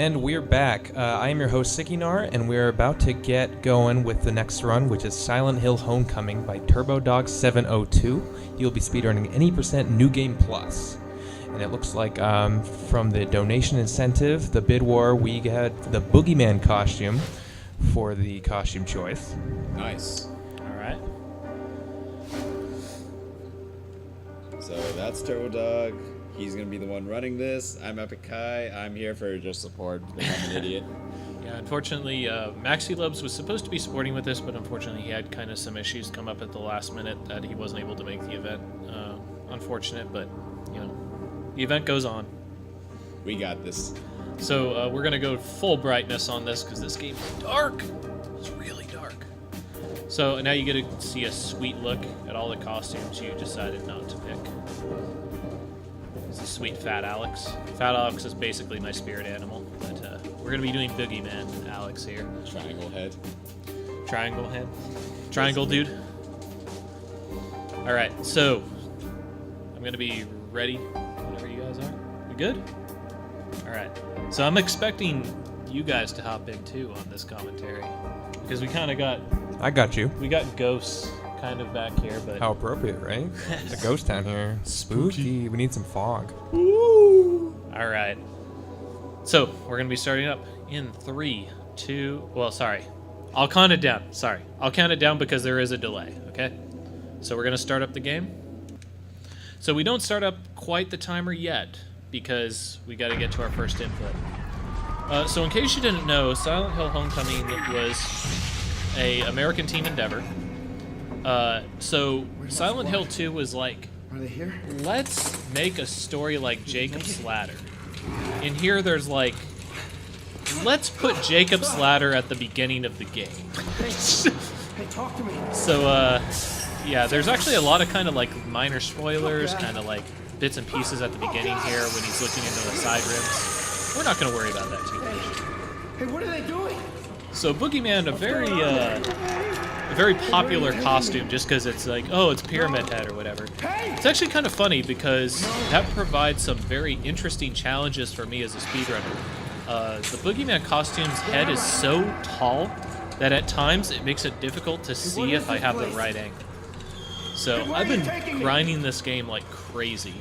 And we're back. I am your host, Sikinar, and we're about to get going with the next run, which is Silent Hill Homecoming by Turbodog702. You'll be speedrunning any % New Game Plus. And it looks like from the donation incentive, the bid war, we got the Boogeyman costume for the costume choice. Nice. All right. So that's Turbodog. He's going to be the one running this. I'm Epic Kai. I'm here for just support because I'm an idiot. Yeah, unfortunately, Maxi Lubs was supposed to be supporting with this, but unfortunately he had kind of some issues come up at the last minute that he wasn't able to make the event. Unfortunate, but, you know, the event goes on. We got this. So we're going to go full brightness on this because this game is dark. It's really dark. So now you get to see a sweet look at all the costumes you decided not to pick. This is sweet Fat Alex. Fat Alex is basically my spirit animal, but we're going to be doing Boogeyman Alex here. Triangle head. Triangle head. Triangle dude. Alright, so I'm going to be ready whenever you guys are. You good? Alright, so I'm expecting you guys to hop in too on this commentary, because we kind of got... I got you. We got ghosts kind of back here, but... How appropriate, right? It's a ghost town here. Spooky. We need some fog. Alright. So, we're going to be starting up in 3, 2... Well, sorry. I'll count it down. Sorry. I'll count it down because there is a delay, okay? So we're going to start up the game. So we don't start up quite the timer yet, because we got to get to our first input. So in case you didn't know, Silent Hill Homecoming was a American team endeavor. So Silent Hill 2 was like, Are they here? let's make a story like Jacob's Ladder. In here there's like, let's put Jacob's Ladder at the beginning of the game. Hey, talk to me. So, yeah, there's actually a lot of kind of like minor spoilers, kind of like bits and pieces at the beginning here when he's looking into the side ribs. We're not going to worry about that too much. Hey, what are they doing? So Boogeyman, a very popular costume just because it's like, oh, it's Pyramid Head or whatever. It's actually kind of funny because that provides some very interesting challenges for me as a speedrunner. The Boogeyman costume's head is so tall that at times it makes it difficult to see if I have the right angle. So I've been grinding this game like crazy.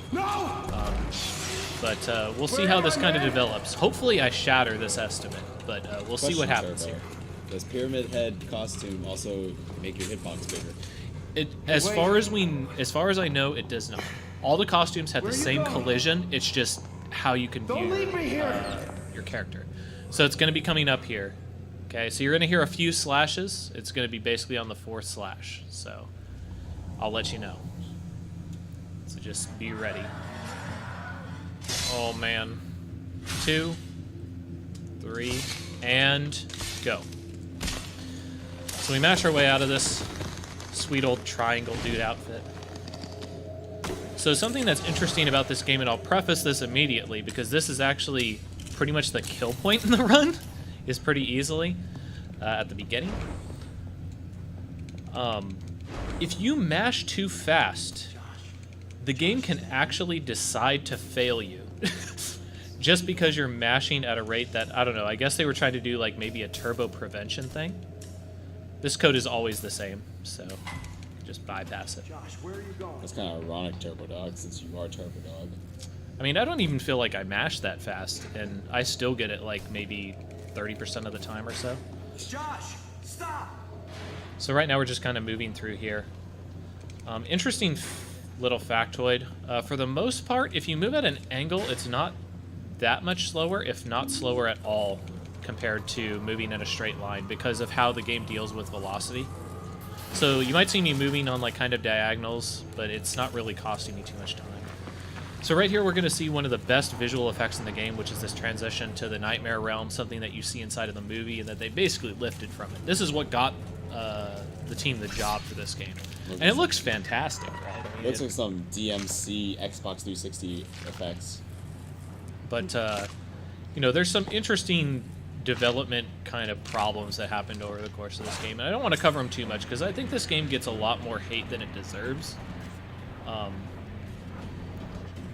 But we'll see how this kind of develops. Hopefully I shatter this estimate, but we'll see what happens here. Does Pyramid Head costume also make your hitbox bigger? As far as I know, it does not. All the costumes have the same collision. It's just how you can view your character. So it's going to be coming up here. Okay, so you're going to hear a few slashes. It's going to be basically on the 4th slash. So I'll let you know. So just be ready. Oh man. 2, 3, and go. So we match our way out of this sweet old triangle dude outfit. So something that's interesting about this game, and I'll preface this immediately because this is actually pretty much the kill point in the run, is pretty easily at the beginning. If you mash too fast, the game can actually decide to fail you. Just because you're mashing at a rate that, I don't know, I guess they were trying to do like maybe a turbo prevention thing. This code is always the same, so just bypass it. Josh, where are you going? That's kind of ironic, Turbodog, since you are Turbodog. I mean, I don't even feel like I mashed that fast, and I still get it like maybe 30% of the time or so. Josh, stop! So right now we're just kind of moving through here. Interesting little factoid. For the most part, if you move at an angle, it's not that much slower, if not slower at all, compared to moving in a straight line because of how the game deals with velocity. So you might see me moving on like kind of diagonals, but it's not really costing me too much time. So right here we're going to see one of the best visual effects in the game, which is this transition to the Nightmare Realm, something that you see inside of the movie and that they basically lifted from it. This is what got the team the job for this game. And it looks fantastic, right? I mean, Looks like some DMC Xbox 360 effects. But, you know, there's some interesting development kind of problems that happened over the course of this game. And I don't want to cover them too much because I think this game gets a lot more hate than it deserves.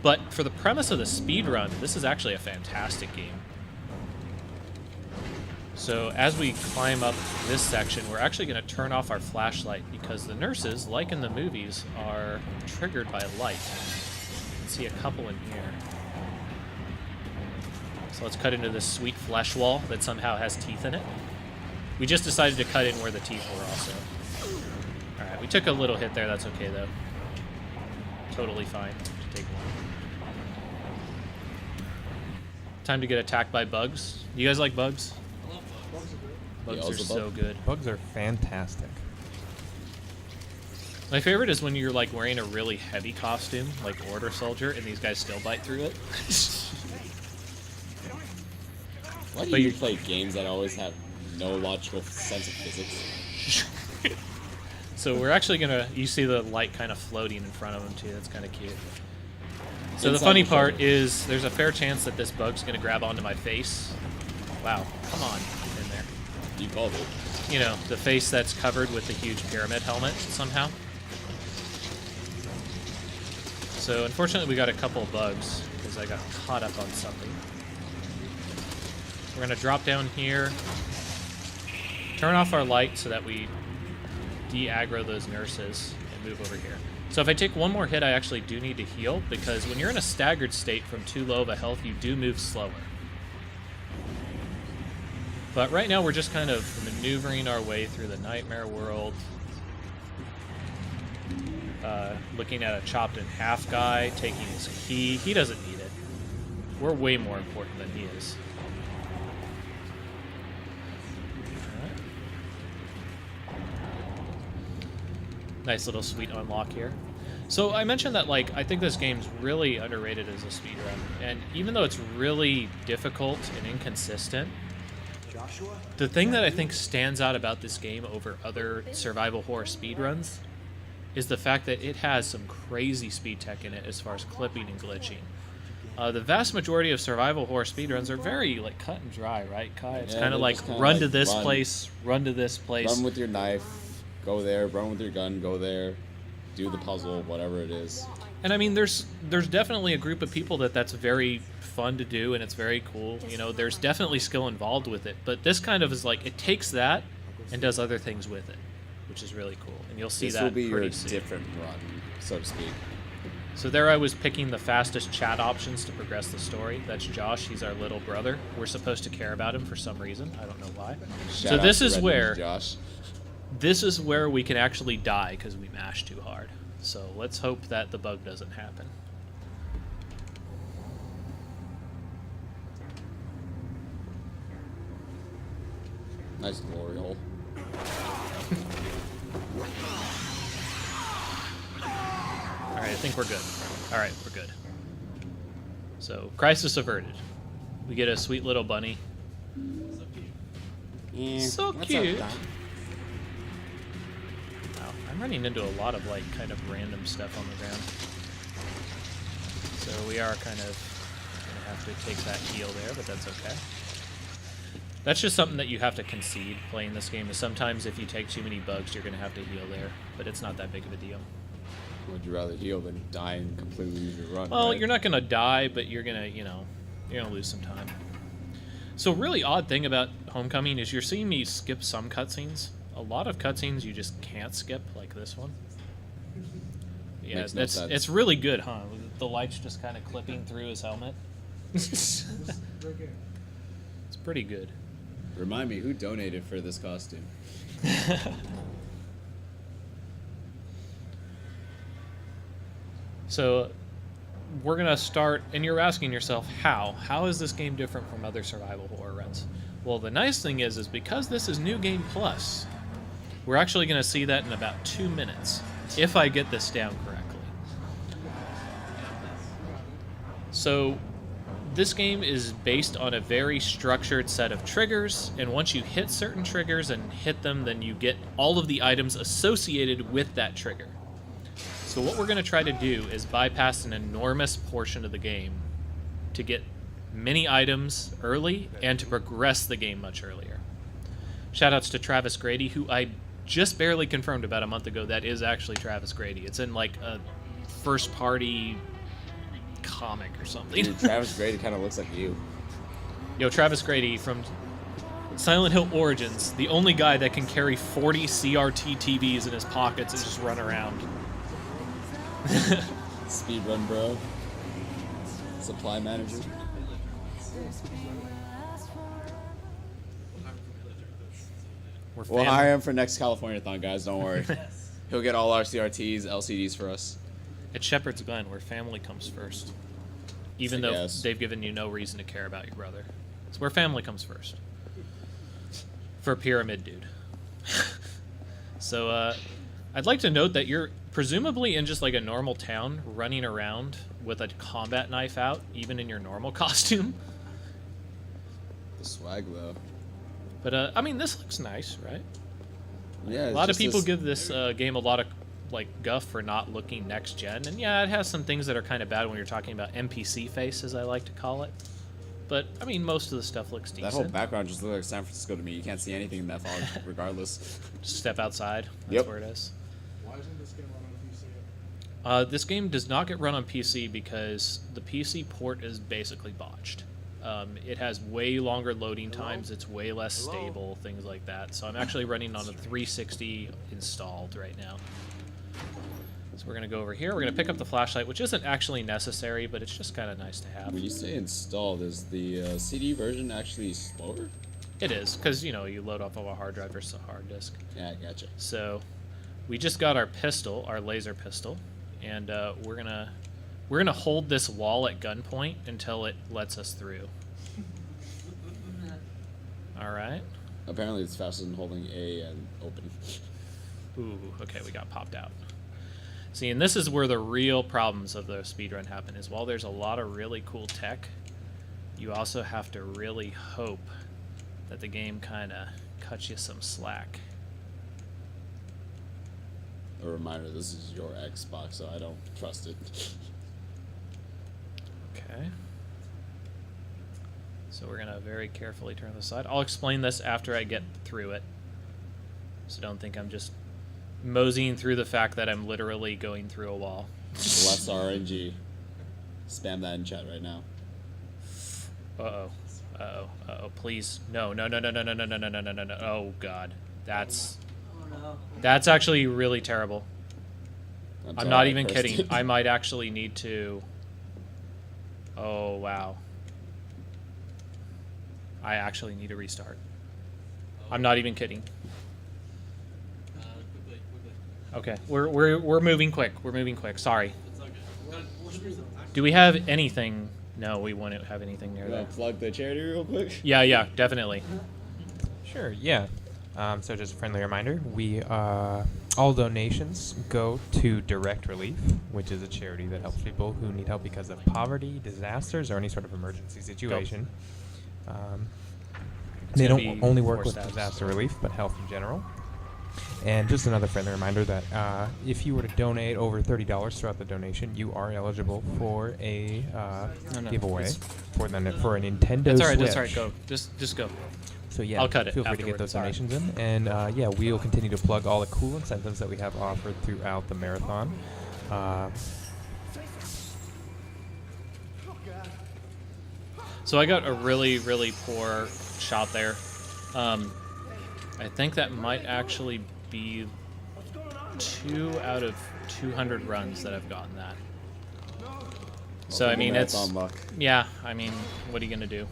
But for the premise of the speedrun, this is actually a fantastic game. So as we climb up this section, we're actually going to turn off our flashlight because the nurses, like in the movies, are triggered by light. You can see a couple in here. So let's cut into this sweet flesh wall that somehow has teeth in it. We just decided to cut in where the teeth were also. Alright, we took a little hit there. That's okay, though. Totally fine to take one. Time to get attacked by bugs. You guys like bugs? Bugs are so good. Bugs are fantastic. My favorite is when you're like wearing a really heavy costume, like Order Soldier, and these guys still bite through it. Why do you play games that always have no logical sense of physics? So we're actually gonna, you see the light kind of floating in front of them too, that's kind of cute. So the funny part is there's a fair chance that this bug's gonna grab onto my face. Wow, come on, get in there. You called it. You know, the face that's covered with the huge pyramid helmet somehow. So unfortunately we got a couple of bugs because I got caught up on something. We're gonna drop down here, turn off our light so that we de-aggro those nurses, and move over here. So if I take one more hit, I actually do need to heal, because when you're in a staggered state from too low of a health, you do move slower. But right now we're just kind of maneuvering our way through the nightmare world. Looking at a chopped in half guy, taking his key. He doesn't need it. We're way more important than he is. Nice little sweet unlock here. So I mentioned that, like, I think this game's really underrated as a speedrun, and even though it's really difficult and inconsistent, the thing that I think stands out about this game over other survival horror speedruns is the fact that it has some crazy speed tech in it as far as clipping and glitching. The vast majority of survival horror speedruns are very, like, cut and dry, right, Kai? It's kind of like, run to this place, run to this place. Run with your knife, go there, run with your gun, go there, do the puzzle, whatever it is. And I mean, there's definitely a group of people that's very fun to do, and it's very cool. You know, there's definitely skill involved with it. But this kind of is like, it takes that and does other things with it, which is really cool. And you'll see that pretty soon. This will be your different run, so to speak. So there I was picking the fastest chat options to progress the story. That's Josh. He's our little brother. We're supposed to care about him for some reason. I don't know why. So this is where Josh. This is where we can actually die because we mashed too hard. So let's hope that the bug doesn't happen. Nice glory hole. Alright, I think we're good. Alright, we're good. So, crisis averted. We get a sweet little bunny. Yeah, So cute. Wow, I'm running into a lot of, like, kind of random stuff on the ground. So we are kind of going to have to take that heal there, but that's okay. That's just something that you have to concede playing this game, is sometimes if you take too many bugs, you're going to have to heal there. But it's not that big of a deal. Would you rather heal than die and completely lose your run? Well, right? you're not going to die, but you're going to, you know, you're going to lose some time. So a really odd thing about Homecoming is you're seeing me skip some cutscenes. A lot of cutscenes you just can't skip, like this one. Yeah, Makes no sense. it's really good, huh? The light's just kind of clipping through his helmet. It's pretty good. Remind me, who donated for this costume? So we're going to start, and you're asking yourself, how? How is this game different from other survival horror runs? Well, the nice thing is because this is New Game Plus, we're actually going to see that in about 2 minutes, if I get this down correctly. So this game is based on a very structured set of triggers, and once you hit certain triggers and hit them, then you get all of the items associated with that trigger. So what we're going to try to do is bypass an enormous portion of the game to get many items early and to progress the game much earlier. Shoutouts to Travis Grady, who I just barely confirmed about a month ago that is actually Travis Grady. It's in like a first-party comic or something. Dude, Travis Grady kind of looks like you. Yo, Travis Grady from Silent Hill Origins, the only guy that can carry 40 CRT TVs in his pockets and just run around. Speedrun bro. Supply manager. We'll hire him for next California-thon, guys. Don't worry. He'll get all our CRTs, LCDs for us. At Shepherd's Glen, where family comes first. Even though they've given you no reason to care about your brother. It's where family comes first. For a pyramid dude. So, I'd like to note that you're presumably in just like a normal town, running around with a combat knife out, even in your normal costume. The swag, though. But, I mean, this looks nice, right? Yeah, a lot of people give this game a lot of like guff for not looking next gen, and yeah, it has some things that are kind of bad when you're talking about NPC face, as I like to call it. But I mean, most of the stuff looks decent. That whole background just looks like San Francisco to me. You can't see anything in that fog, regardless. Just step outside. That's where it is. Why isn't this game run on PC? This game does not get run on PC because the PC port is basically botched. It has way longer loading times. It's way less stable, things like that. So I'm actually running on a 360 installed right now. So we're going to go over here. We're going to pick up the flashlight, which isn't actually necessary, but it's just kind of nice to have. When you say installed, is the CD version actually slower? It is, because, you know, you load off of a hard drive versus a hard disk. Yeah, I gotcha. So we just got our pistol, our laser pistol, and we're gonna hold this wall at gunpoint until it lets us through. All right. Apparently, it's faster than holding A and open. Ooh, okay, we got popped out. See, and this is where the real problems of the speedrun happen, is while there's a lot of really cool tech, you also have to really hope that the game kind of cuts you some slack. A reminder, this is your Xbox, so I don't trust it. Okay. So we're going to very carefully turn this aside. I'll explain this after I get through it. So don't think I'm just moseying through the fact that I'm literally going through a wall. Less RNG. Spam that in chat right now. Uh-oh. Uh-oh. Uh-oh. Please. No, no, no, no, no, no, no, no, no, no, no, no, no. Oh, God. That's actually really terrible. I'm not even kidding. I might actually need to... Oh, wow. I actually need to restart. I'm not even kidding. Okay, we're moving quick. We're moving quick. Sorry. Do we have anything? No, we won't have anything near there. Plug the charity real quick? Yeah, definitely. Sure, yeah. So just a friendly reminder, we all donations go to Direct Relief, which is a charity that helps people who need help because of poverty, disasters, or any sort of emergency situation. They don't only work with disaster relief, but health in general. And just another friendly reminder that if you were to donate over $30 throughout the donation, you are eligible for a giveaway for a Nintendo That's all right. Switch. That's all right. Go. Just go. So yeah, I'll cut it feel free to get those donations in, and yeah, we will continue to plug all the cool incentives that we have offered throughout the marathon. So I got a really, really poor shot there. I think that might actually be 2 out of 200 runs that I've gotten that. So I mean, it's yeah. I mean, what are you gonna do?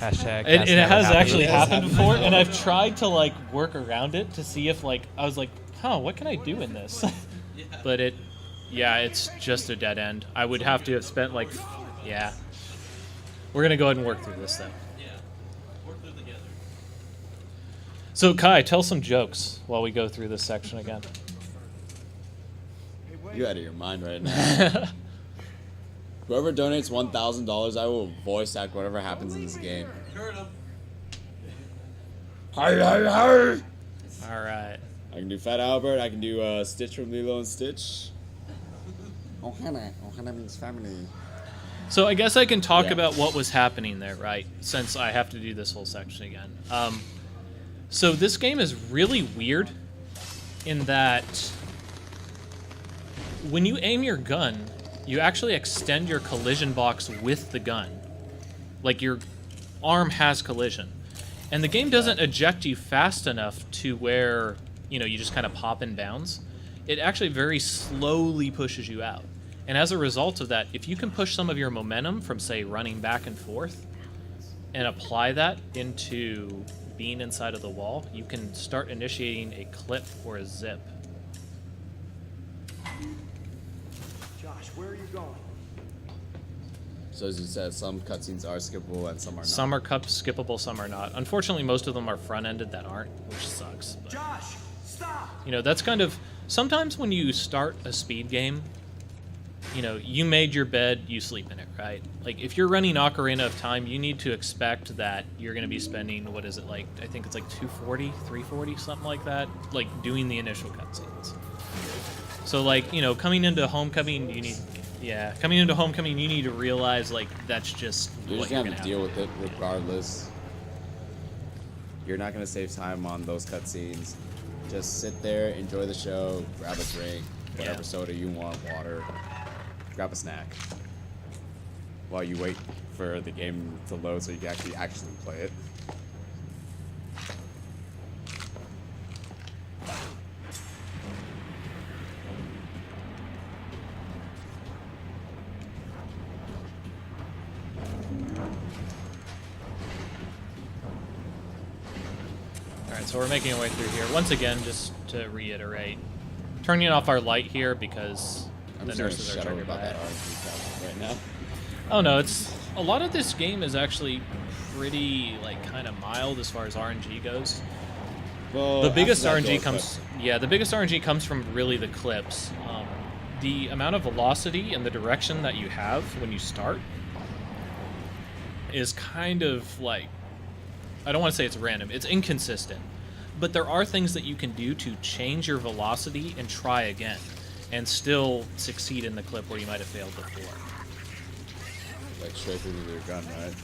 Hashtag. It has actually happened before, and I've tried to like work around it to see if like I was like, what can I do in this? But it's just a dead end. I would have to have spent like, yeah. We're gonna go ahead and work through this though. So Kai, tell some jokes while we go through this section again. You're out of your mind right now. Whoever donates $1,000, I will voice act whatever happens in this game. Hi. All right. I can do Fat Albert. I can do Stitch from Lilo and Stitch. Ohana means family. So I guess I can talk about what was happening there, right? Since I have to do this whole section again. So this game is really weird in that when you aim your gun, you actually extend your collision box with the gun. Like arm has collision. And the game doesn't eject you fast enough to where, you know, you just kind of pop in bounds. It actually very slowly pushes you out. And as a result of that, if you can push some of your momentum from, say, running back and forth and apply that into being inside of the wall, you can start initiating a clip or a zip. Josh, where are you going? So as you said, some cutscenes are skippable and some are not. Some are skippable, some are not. Unfortunately, most of them are front-ended that aren't, which sucks. But, Josh, stop! you know, that's kind of... Sometimes when you start a speed game, you know, you made your bed, you sleep in it, right? Like, if you're running Ocarina of Time, you need to expect that you're going to be spending, what is it, like, I think it's like 240, 340, something like that, like, doing the initial cutscenes. So, like, you know, coming into Homecoming, you need... Yeah, coming into Homecoming, you need to realize, like, that's just You're what just you're gonna going have to to deal with it regardless. You're not gonna save time on those cutscenes. Just sit there, enjoy the show, grab a drink, whatever Yeah. soda you want, water, grab a snack. While you wait for the game to load so you can actually play it. Alright, so we're making our way through here. Once again, just to reiterate, turning off our light here because I'm the just gonna nurses are shut up triggered by about that it. RNG tab right now. Oh no, it's... A lot of this game is actually pretty, like, kind of mild as far as RNG goes. Well, The biggest after that RNG door comes... clip, Yeah, the biggest RNG comes from really the clips. The amount of velocity and the direction that you have when you start is kind of, like... I don't want to say it's random. It's inconsistent. But there are things that you can do to change your velocity and try again, and still succeed in the clip where you might have failed before. like straight through their gun, right?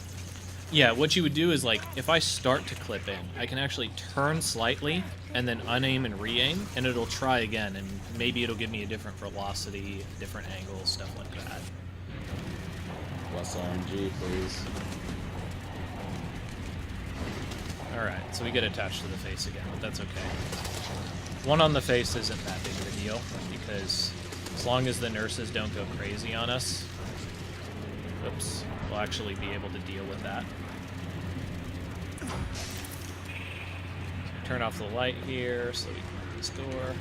Yeah, what you would do is, like, if I start to clip in, I can actually turn slightly and then unaim and re-aim, and it'll try again, and maybe it'll give me a different velocity, different angle, stuff like that. Less RNG, please. Alright, so we get attached to the face again, but that's okay. One on the face isn't that big of a deal, because as long as the nurses don't go crazy on us, oops, we'll actually be able to deal with that. Turn off the light here so we can open this door.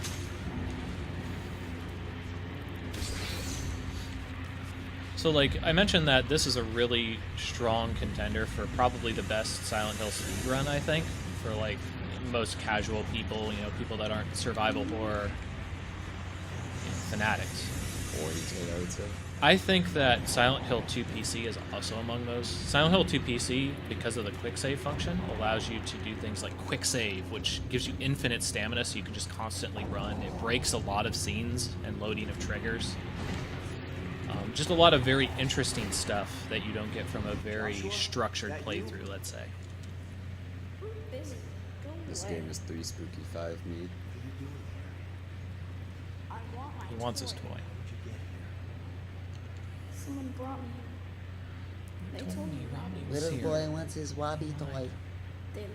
So, like, I mentioned that this is a really strong contender for probably the best Silent Hill speedrun, I think, for, like, most casual people, you know, people that aren't survival horror fanatics. Oriented, I would say. I think that Silent Hill 2 PC is also among those. Silent Hill 2 PC, because of the quick save function, allows you to do things like quick save, which gives you infinite stamina so you can just constantly run. It breaks a lot of scenes and loading of triggers. Just a lot of very interesting stuff that you don't get from a very structured playthrough, let's say. This game is 3 spooky 5 me. He wants his toy. Someone brought me here. They told me Robbie was Little here. boy wants his Wobby toy. they lied.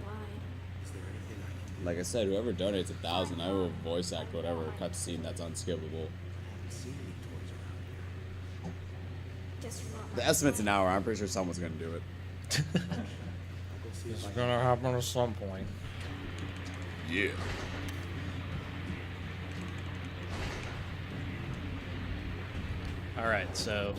Like I said, whoever donates 1,000, I will voice act whatever cutscene that's unskippable. Guess what? The estimate's an hour. I'm pretty sure someone's gonna do it. It's gonna happen at some point. Yeah. Alright, so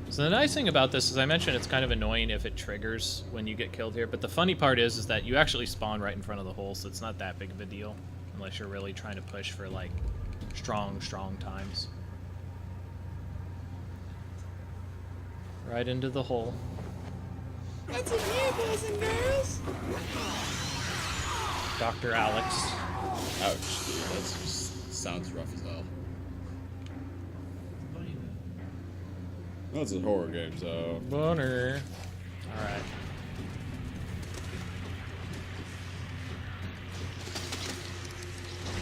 the nice thing about this is I mentioned it's kind of annoying if it triggers when you get killed here, but the funny part is that you actually spawn right in front of the hole, so it's not that big of a deal, unless you're really trying to push for, like, strong times. Right into the hole. That's in here, boys and girls. Dr. Alex. Ouch, dude. That just sounds rough as hell. Well, it's a horror game, so. Boner. Alright.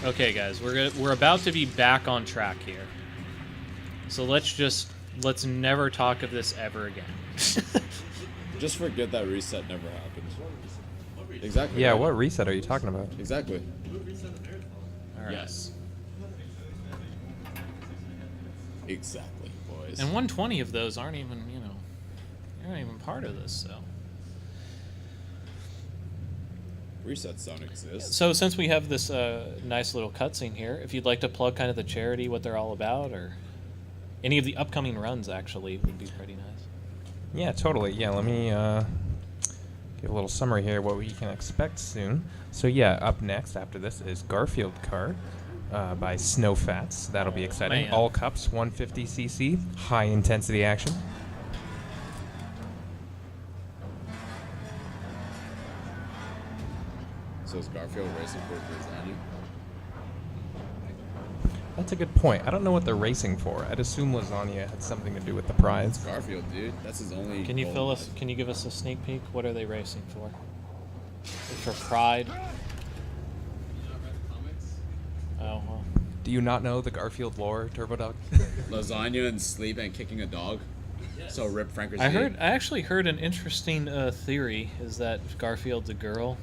Okay, guys, we're about to be back on track here. So let's never talk of this ever again. Just forget that reset never happened. Exactly. Yeah, what reset are you talking about? Exactly. All right. Yes. Exactly, boys. And 120 of those aren't even, they're not even part of this, so. Resets don't exist. So since we have this nice little cutscene here, if you'd like to plug kind of the charity, what they're all about, or any of the upcoming runs, actually, would be pretty nice. Yeah, totally. Yeah, let me give a little summary here what we can expect soon. So yeah, up next after this is Garfield Kart by Snowfats. That'll be exciting. Man. All cups, 150cc, high intensity action. So is Garfield racing for Lasagna? That's a good point. I don't know what they're racing for. I'd assume lasagna had something to do with the prize. Garfield, dude. That's his only. Can you goal fill in us? life. Can you give us a sneak peek? What are they racing for? For pride? Oh well. Do you not know the Garfield lore, Turbodog? Lasagna and sleep and kicking a dog. So rip Franker's. I actually heard an interesting theory is that Garfield's a girl.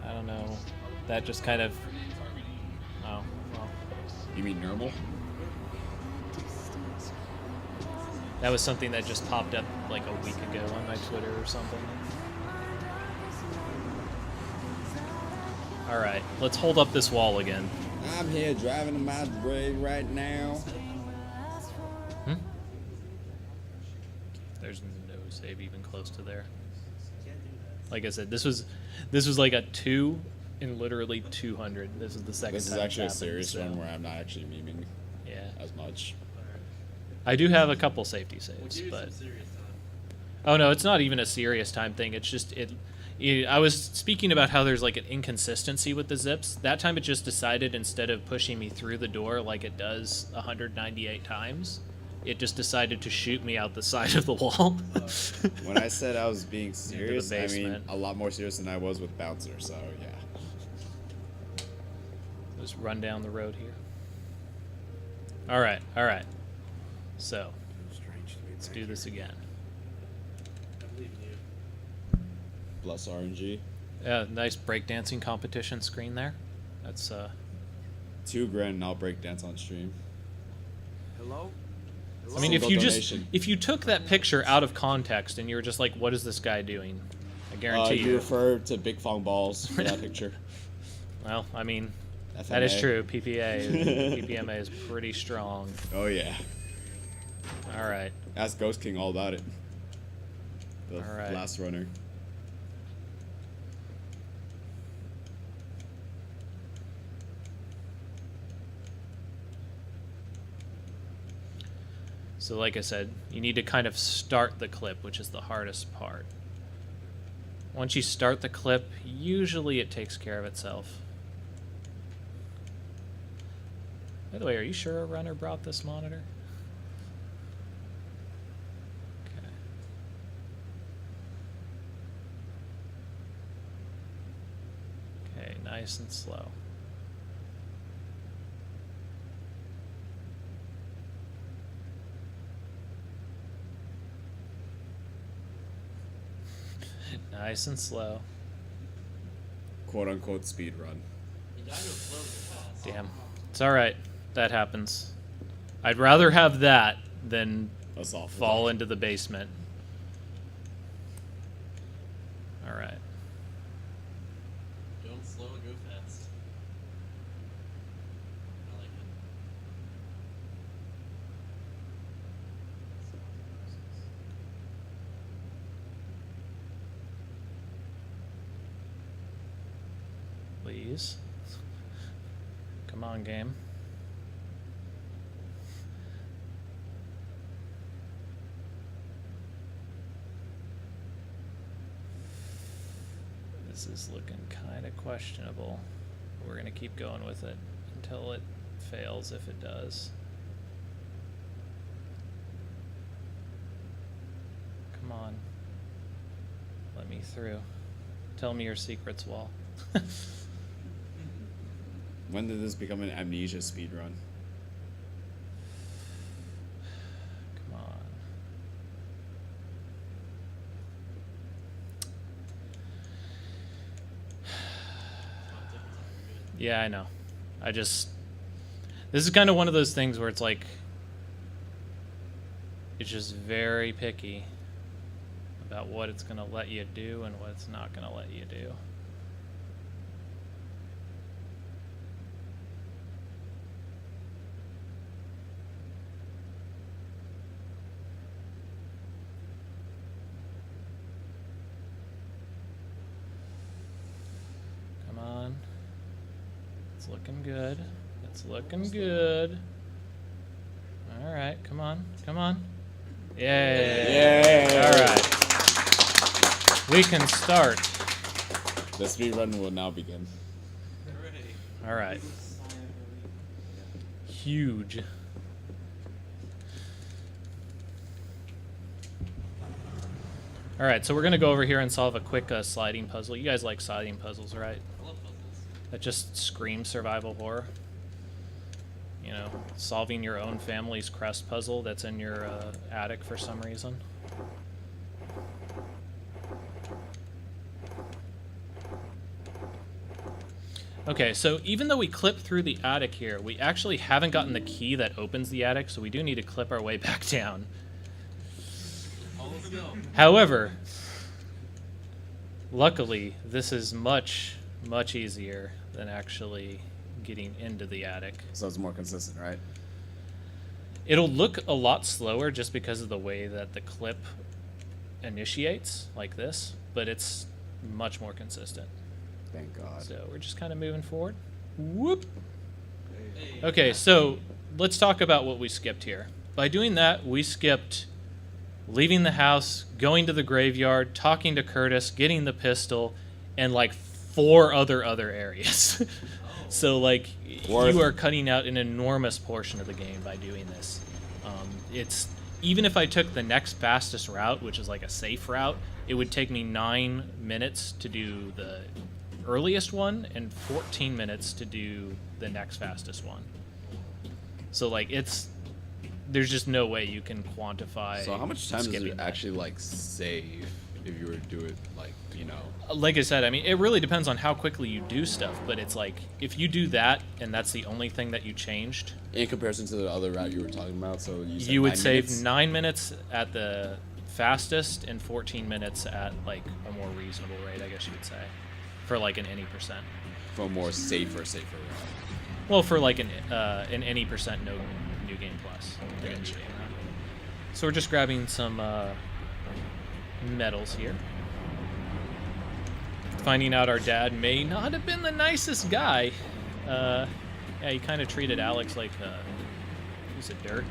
I don't know. That just kind of. Oh well. You mean normal? That was something that just popped up like a week ago on my Twitter or something. All right, let's hold up this wall again. I'm here driving to my grave right now. There's no save even close to there. Like I said, this was like a 2 in literally 200. This is the second This is time actually a it's happened, serious so, one where I'm not actually memeing Yeah. as much. I do have a couple safety saves, but oh no, it's not even a serious time thing. It's just I was speaking about how there's like an inconsistency with the zips. That time it just decided instead of pushing me through the door like it does 198 times, it just decided to shoot me out the side of the wall. When I said I was being serious, I mean basement. a lot more serious than I was with Bouncer, so yeah. Just run down the road here. All right. So let's do this again. Plus RNG. Nice breakdancing competition screen there. That's $2,000 and I'll break dance on stream. Hello? I mean, if Single you donation. if you took that picture out of context and you were just like, "What is this guy doing?" I guarantee You you. refer to Big Fong Balls for that picture. Well, I mean, FMA. that is true. PPMA is pretty strong. Oh yeah. All right. Ask Ghost King all about it. The All right. last runner. So, like I said, you need to kind of start the clip, which is the hardest part. Once you start the clip, usually it takes care of itself. By the way, are you sure a runner brought this monitor? Okay, nice and slow. Nice and slow. Quote unquote speed run. Damn. It's alright. That happens. I'd rather have that than That's awful. fall into the basement. Alright. Don't slow, go fast. I like it. Please. Come on, game. This is looking kind of questionable. We're going to keep going with it until it fails, if it does. Come on. Let me through. Tell me your secrets, Wall. When did this become an amnesia speed run? Come on. Yeah, I know. This is kind of one of those things where it's like, it's just very picky about what it's going to let you do and what it's not going to let you do. Come on. It's looking good. It's looking good. All right, come on, come on. Yay! All right. We can start. The speed run will now begin. All right. Huge. All right, so we're going to go over here and solve a quick sliding puzzle. You guys like sliding puzzles, right? I love puzzles. That just screams survival horror. You know, solving your own family's crest puzzle that's in your attic for some reason. Okay, so even though we clipped through the attic here, we actually haven't gotten the key that opens the attic, so we do need to clip our way back down. Oh, let's go. However, luckily, this is much, much easier than actually getting into the attic. So it's more consistent, right? It'll look a lot slower just because of the way that the clip initiates, like this, but it's much more consistent. Thank God. So we're just kind of moving forward. Whoop. Okay, so let's talk about what we skipped here. By doing that, we skipped leaving the house, going to the graveyard, talking to Curtis, getting the pistol, and like 4 other areas. So like you are cutting out an enormous portion of the game by doing this. It's even if I took the next fastest route, which is like a safe route, it would take me 9 minutes to do the earliest one and 14 minutes to do the next fastest one. So like there's just no way you can quantify. So how much time does skipping it that. actually like save if you were to do it like, you know? Like I said, I mean, it really depends on how quickly you do stuff, but it's like if you do that and that's the only thing that you changed, In comparison to the other route you were talking about, so you said you would 9 save minutes? 9 minutes at the fastest and 14 minutes at like a more reasonable rate, I guess you would say, for like an any percent. For a more safer route. Well, for like an any percent no new game plus. Gotcha. So we're just grabbing some medals here. Finding out our dad may not have been the nicest guy. Yeah, he kind of treated Alex like a piece of dirt.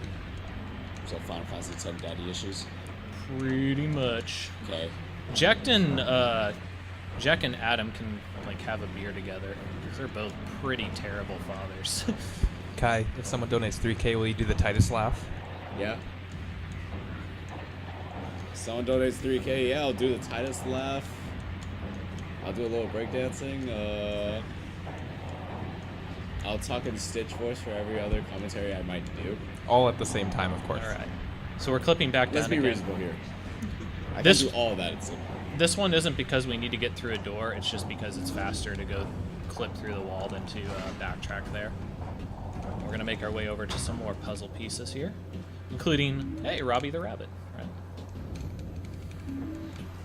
So Final Fantasy 10 daddy issues. Pretty much. Okay. Jack and Adam can like have a beer together because they're both pretty terrible fathers. Kai, if someone donates 3K, will you do the Titus laugh? Yeah. Someone donates 3K, yeah, I'll do the Titus laugh. I'll do a little breakdancing. I'll talk in Stitch voice for every other commentary I might do. All at the same time, of course. All right. So we're clipping back Let's down be again. reasonable here. I This- can do all of that. It's This one isn't because we need to get through a door. It's just because it's faster to go clip through the wall than to backtrack there. We're going to make our way over to some more puzzle pieces here, including, hey, Robbie the Rabbit. Right.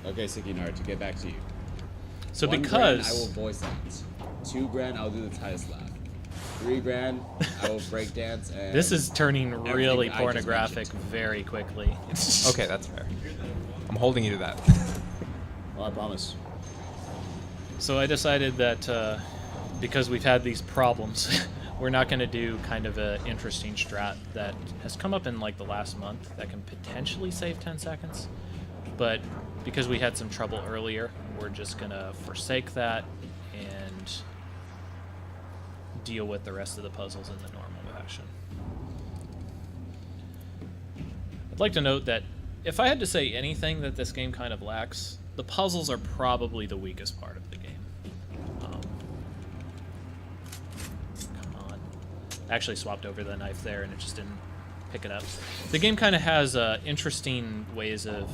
okay, Sikinar, to get back to you. So $1 because... grand, I will voice act. $2,000, I'll do the Titus laugh. $3,000, I will breakdance. And This is turning really everything I just pornographic mentioned. very quickly. Okay, that's fair. I'm holding you to that. Well, I promise. So I decided that because we've had these problems, we're not going to do kind of an interesting strat that has come up in like the last month that can potentially save 10 seconds. But because we had some trouble earlier, we're just going to forsake that and deal with the rest of the puzzles in the normal fashion. I'd like to note that if I had to say anything that this game kind of lacks, the puzzles are probably the weakest part of the game. Come on. I actually swapped over the knife there and it just didn't pick it up. The game kind of has interesting ways of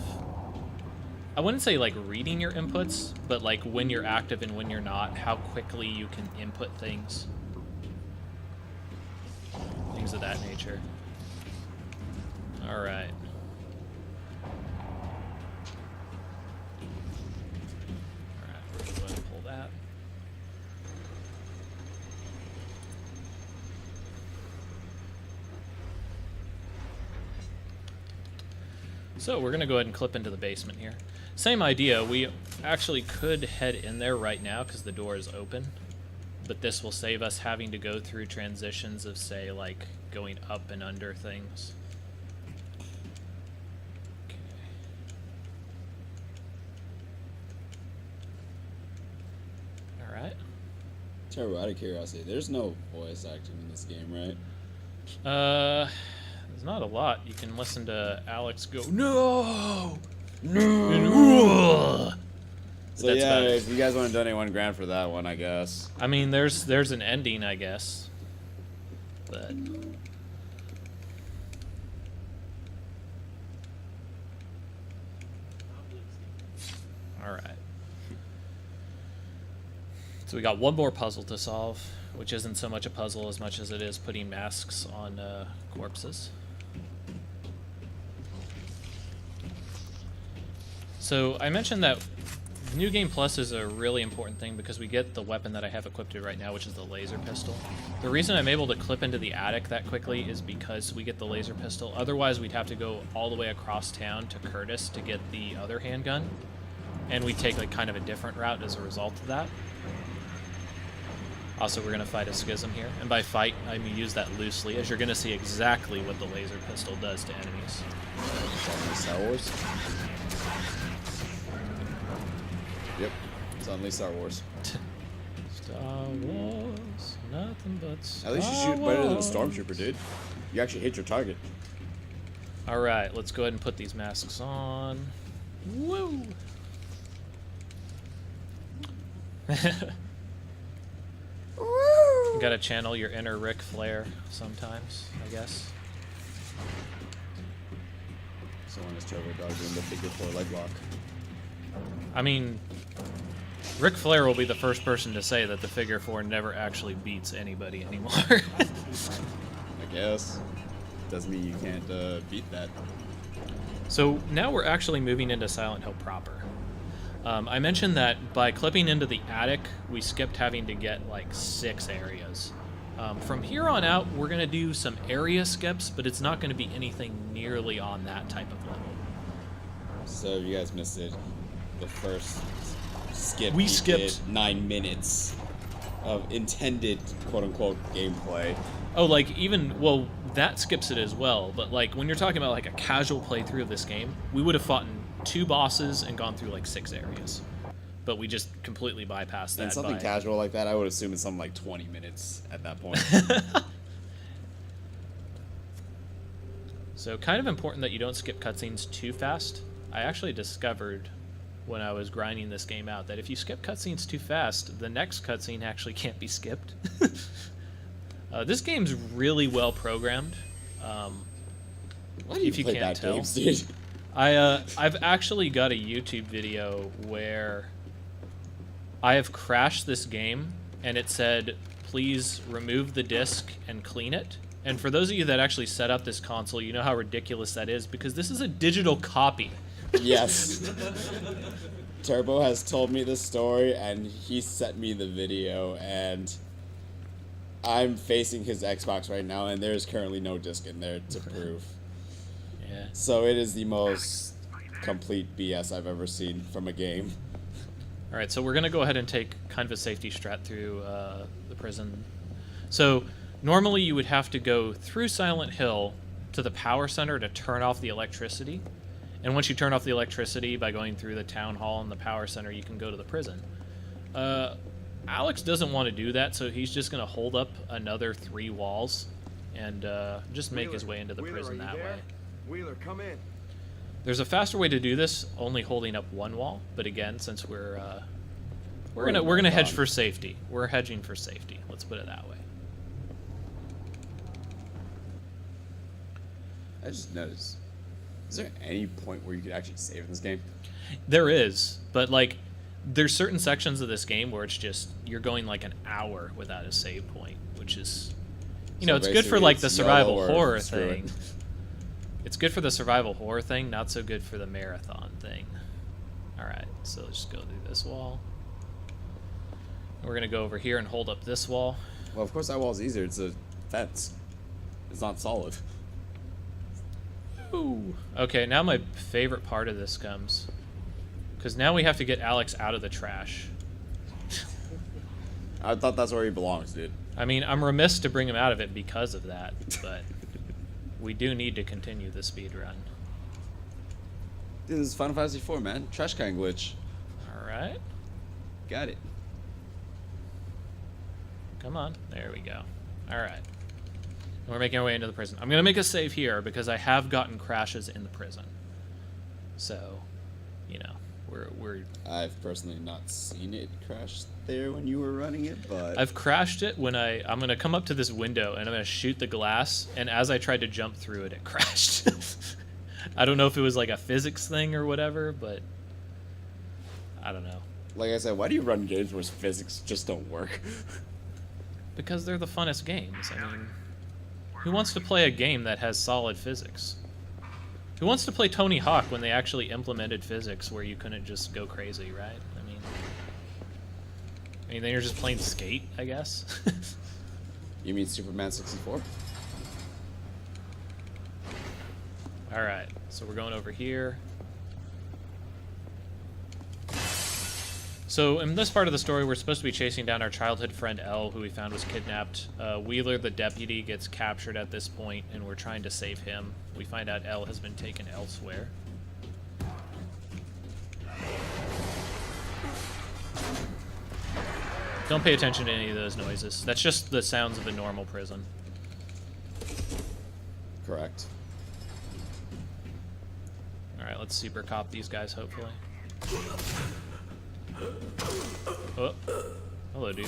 I wouldn't say like reading your inputs, but like when you're active and when you're not, how quickly you can input things. Things of that nature. All right. All right, we're gonna go ahead and pull that. So we're gonna go ahead and clip into the basement here. Same idea, we actually could head in there right now because the door is open, but this will save us having to go through transitions of, say, like going up and under things. Okay. All right. Turbo, out of curiosity, there's no voice acting in this game, right? There's not a lot. You can listen to Alex go, no! No! So That's yeah, about it. if you guys want to donate $1 for that one, I guess. I mean, there's an ending, I guess. But all right. So we got one more puzzle to solve, which isn't so much a puzzle as much as it is putting masks on corpses. So I mentioned that New Game Plus is a really important thing because we get the weapon that I have equipped right now, which is the laser pistol. The reason I'm able to clip into the attic that quickly is because we get the laser pistol. Otherwise, we'd have to go all the way across town to Curtis to get the other handgun. And we take like kind of a different route as a result of that. Also, we're going to fight a schism here. And by fight, I mean use that loosely, as you're going to see exactly what the laser pistol does to enemies. Star Wars? Yep. It's only Star Wars. Star Wars, nothing but Star At least you shoot better than a Wars. stormtrooper, dude. You actually hit your target. Alright, let's go ahead and put these masks on. Woo! You gotta channel your inner Ric Flair sometimes, I guess. So when is Turbodog doing the figure 4 leg lock? I mean, Ric Flair will be the first person to say that the figure 4 never actually beats anybody anymore. I guess. Doesn't mean you can't beat that. So now we're actually moving into Silent Hill proper. I mentioned that by clipping into the attic, we skipped having to get like 6 areas. From here on out, we're going to do some area skips, but it's not going to be anything nearly on that type of level. So if you guys missed it, the first skip, We he skipped- did 9 minutes of intended quote-unquote gameplay. Oh, like even, well, that skips it as well, but like when you're talking about like a casual playthrough of this game, we would have fought in 2 bosses and gone through like 6 areas. But we just completely bypassed that. And something by... casual like that, I would assume it's something like 20 minutes at that point. So kind of important that you don't skip cutscenes too fast. I actually discovered when I was grinding this game out that if you skip cutscenes too fast, the next cutscene actually can't be skipped. This game's really well programmed. Why do you If you play can't bad tell. games, dude? I've actually got a YouTube video where I have crashed this game and it said, please remove the disc and clean it. And for those of you that actually set up this console, you know how ridiculous that is because this is a digital copy. Yes. Turbo has told me this story and he sent me the video and I'm facing his Xbox right now and there's currently no disc in there to prove. Yeah. So it is the most complete BS I've ever seen from a game. All right, so we're going to go ahead and take kind of a safety strat through the prison. So normally you would have to go through Silent Hill to the power center to turn off the electricity. And once you turn off the electricity by going through the town hall and the power center, you can go to the prison. Alex doesn't want to do that, so he's just going to hold up another 3 walls and just make his way into the prison that way. Wheeler, come in. There's a faster way to do this, only holding up 1 wall. But again, since we're gonna hedge for safety. We're hedging for safety. Let's put it that way. I just noticed Is there any point where you could actually save in this game? There is, but like, there's certain sections of this game where it's just you're going like an hour without a save point, which is, you know, it's good for basically like the it's survival YOLO or horror screw it. thing. It's good for the survival horror thing, not so good for the marathon thing. All right, so let's just go through this wall. We're gonna go over here and hold up this wall. Well, of course that wall's easier. It's a fence. It's not solid. Ooh. Okay, now my favorite part of this comes. Because now we have to get Alex out of the trash. I thought that's where he belongs, dude. I mean, I'm remiss to bring him out of it because of that, but we do need to continue the speed run. Dude, this is Final Fantasy IV, man. Trash can glitch. Alright. Got it. Come on. There we go. Alright. We're making our way into the prison. I'm going to make a save here because I have gotten crashes in the prison. So, you know, we're I've personally not seen it crash there when you were running it, but I've crashed it when I'm going to come up to this window and I'm going to shoot the glass, and as I tried to jump through it, it crashed. I don't know if it was like a physics thing or whatever, but I don't know. like I said, why do you run games where physics just don't work? Because they're the funnest games. I mean, who wants to play a game that has solid physics? Who wants to play Tony Hawk when they actually implemented physics where you couldn't just go crazy, right? I mean, then you're just playing Skate, I guess. You mean Superman 64? All right, so we're going over here. So in this part of the story, we're supposed to be chasing down our childhood friend Elle, who we found was kidnapped. Wheeler, the deputy, gets captured at this point, and we're trying to save him. We find out Elle has been taken elsewhere. Don't pay attention to any of those noises. That's just the sounds of a normal prison. Correct. Alright, let's super cop these guys, hopefully. Oh. Hello, dude.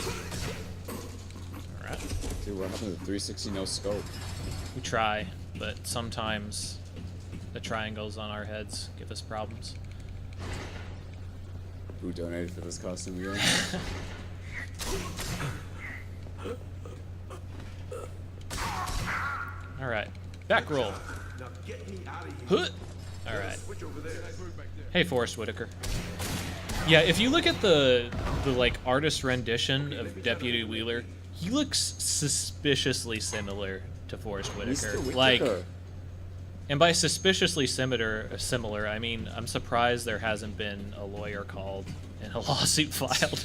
Alright. Dude, what happened to the 360 no scope? We try, but sometimes the triangles on our heads give us problems. Who donated for this costume again? Alright. Back roll. Huh. Alright. Hey, Forrest Whitaker. Yeah, if you look at the like artist rendition of Deputy Wheeler, he looks suspiciously similar to Forrest Whitaker. Like, and by suspiciously similar, I mean I'm surprised there hasn't been a lawyer called and a lawsuit filed.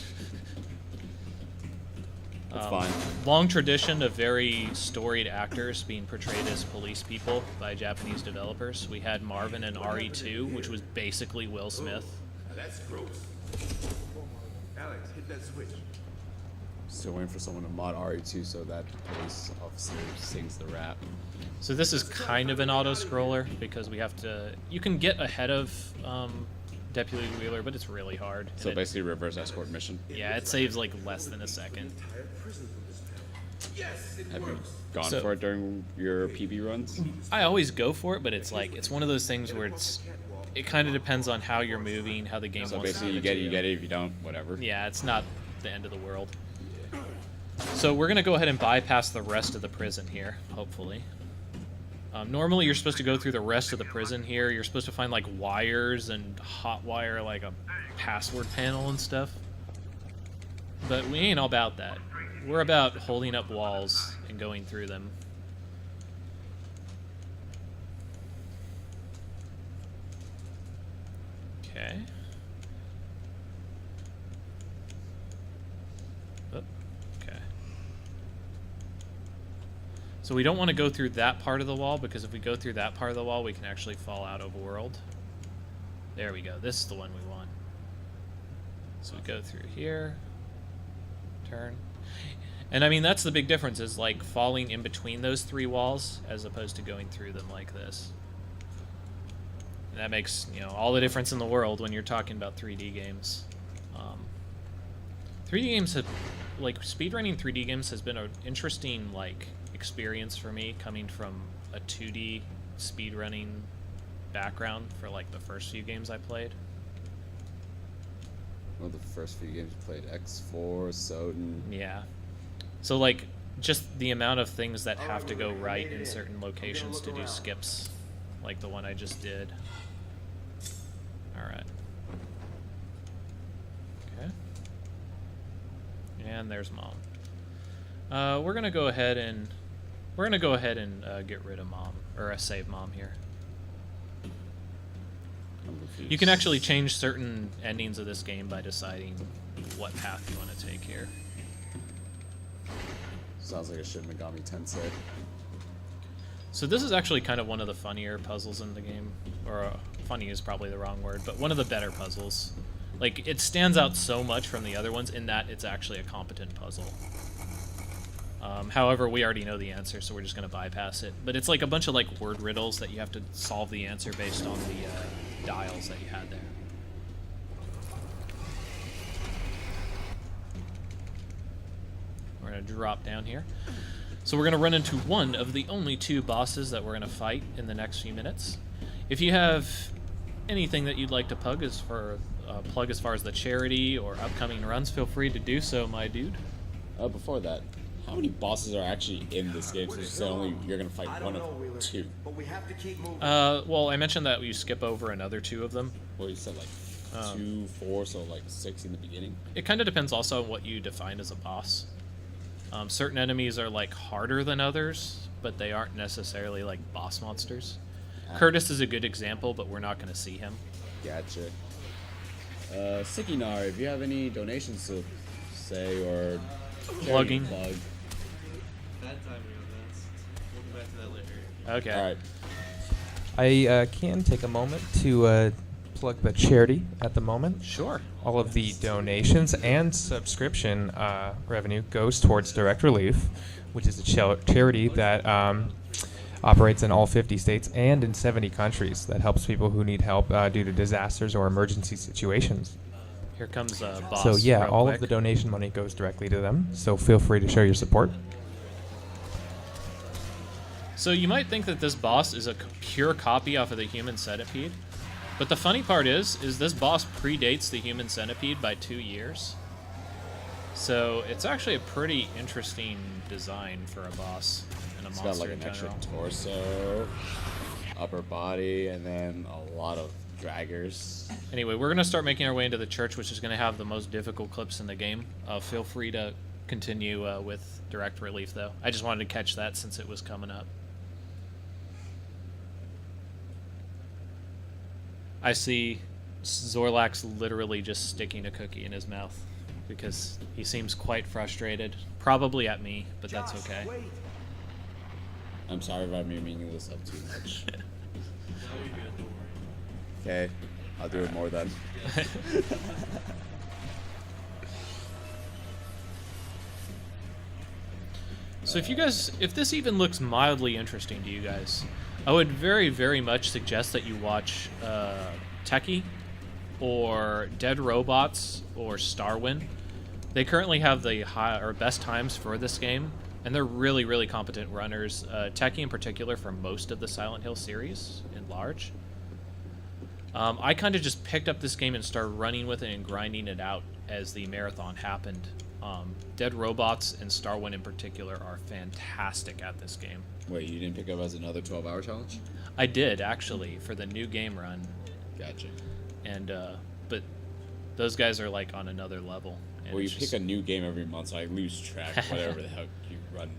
That's fine. Long tradition of very storied actors being portrayed as police people by Japanese developers. We had Marvin in RE2, which was basically Will Smith. That's gross. Alex, hit that switch. Still waiting for someone to mod RE2 so that police officer sings the rap. So this is kind of an auto-scroller because we have to... You can get ahead of Deputy Wheeler, but it's really hard. So basically reverse escort mission. Yeah, it saves like less than a second. Have you gone for it during your PB runs? I always go for it, but it's like, it's one of those things where it kind of depends on how you're moving, how the game So wants basically to you get it, you get it. If you don't, whatever. Yeah, it's not the end of the world. So we're going to go ahead and bypass the rest of the prison here, hopefully. Normally you're supposed to go through the rest of the prison here. You're supposed to find like wires and hot wire like a password panel and stuff. But we ain't all about that. We're about holding up walls and going through them. Okay. Oh, okay. So we don't want to go through that part of the wall, because if we go through that part of the wall, we can actually fall out of world. There we go. This is the one we want. So we go through here. Turn. And I mean, that's the big difference, is like falling in between those three walls as opposed to going through them like this. And that makes, you know, all the difference in the world when you're talking about 3D games. 3D games have, like, speedrunning 3D games has been an interesting, like, experience for me, coming from a 2D speedrunning background for like the first few games I played. Well, the first few games you played, X4, Soden. Yeah. So like just the amount of things that have to go right in certain locations to do skips, like the one I just did. All right. Okay. And there's Mom. We're gonna go ahead and get rid of Mom, or save Mom here. You can actually change certain endings of this game by deciding what path you want to take here. Sounds like a Shin Megami Tensei. So this is actually kind of one of the funnier puzzles in the game, or funny is probably the wrong word, but one of the better puzzles. Like, it stands out so much from the other ones in that it's actually a competent puzzle. However, we already know the answer, so we're just going to bypass it. But it's like a bunch of like word riddles that you have to solve the answer based on the dials that you had there. We're going to drop down here. So we're going to run into one of the only two bosses that we're going to fight in the next few minutes. If you have anything that you'd like to plug as far as the charity or upcoming runs, feel free to do so, my dude. Before that, how many bosses are actually in this game? So you said only you're gonna fight one of two. Well, I mentioned that you skip over another two of them. Well, you said like 2, 4, so like 6 in the beginning. It kind of depends also on what you define as a boss. Certain enemies are like harder than others, but they aren't necessarily like boss monsters. Curtis is a good example, but we're not going to see him. Gotcha. Sikinar, if you have any donations to say or Plugging. Plug. Bad timing on this. We'll come back to that later. Okay. All right. I can take a moment to plug the charity at the moment. Sure. All of the donations and subscription revenue goes towards Direct Relief, which is a charity that operates in all 50 states and in 70 countries that helps people who need help due to disasters or emergency situations. Here comes boss. So yeah, real all quick. of the donation money goes directly to them, so feel free to show your support. So you might think that this boss is a pure copy off of the Human Centipede, but the funny part is this boss predates the Human Centipede by 2 years. So it's actually a pretty interesting design for a boss and a It's monster got like in an extra general. torso, upper body, and then a lot of draggers. Anyway, we're going to start making our way into the church, which is going to have the most difficult clips in the game. Feel free to continue with Direct Relief, though. I just wanted to catch that since it was coming up. I see Zorlax literally just sticking a cookie in his mouth because he seems quite frustrated. Probably at me, but that's okay. I'm sorry if I'm meaning this up too much. No, you're good. Don't worry. Okay, I'll do it more then. So if this even looks mildly interesting to you guys, I would very, very much suggest that you watch Techie or Dead Robots or Starwin. They currently have the best times for this game, and they're really, really competent runners. Techie in particular for most of the Silent Hill series in large. I kind of just picked up this game and started running with it and grinding it out as the marathon happened. Dead Robots and Starwind in particular are fantastic at this game. Wait, you didn't pick up as another 12-hour challenge? I did, actually, for the new game run. Gotcha. And, but those guys are, like, on another level. And Well, you it's pick just- a new game every month, so I lose track of whatever the heck you run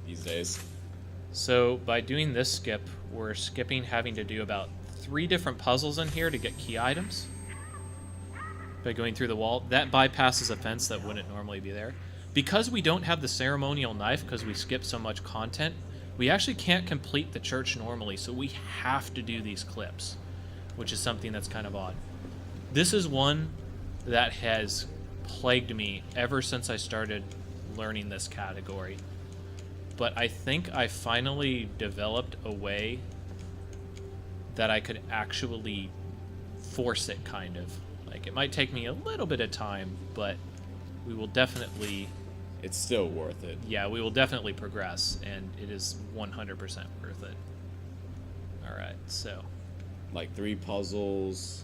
these days. So, by doing this skip, we're skipping having to do about 3 different puzzles in here to get key items. By going through the wall. That bypasses a fence that wouldn't normally be there. Because we don't have the ceremonial knife, because we skip so much content, we actually can't complete the church normally, so we have to do these clips, which is something that's kind of odd. This is one that has plagued me ever since I started learning this category. But I think I finally developed a way that I could actually force it, kind of. Like, it might take me a little bit of time, but we will definitely... It's still worth it. Yeah, we will definitely progress, and it is 100% worth it. Alright, so... like 3 puzzles,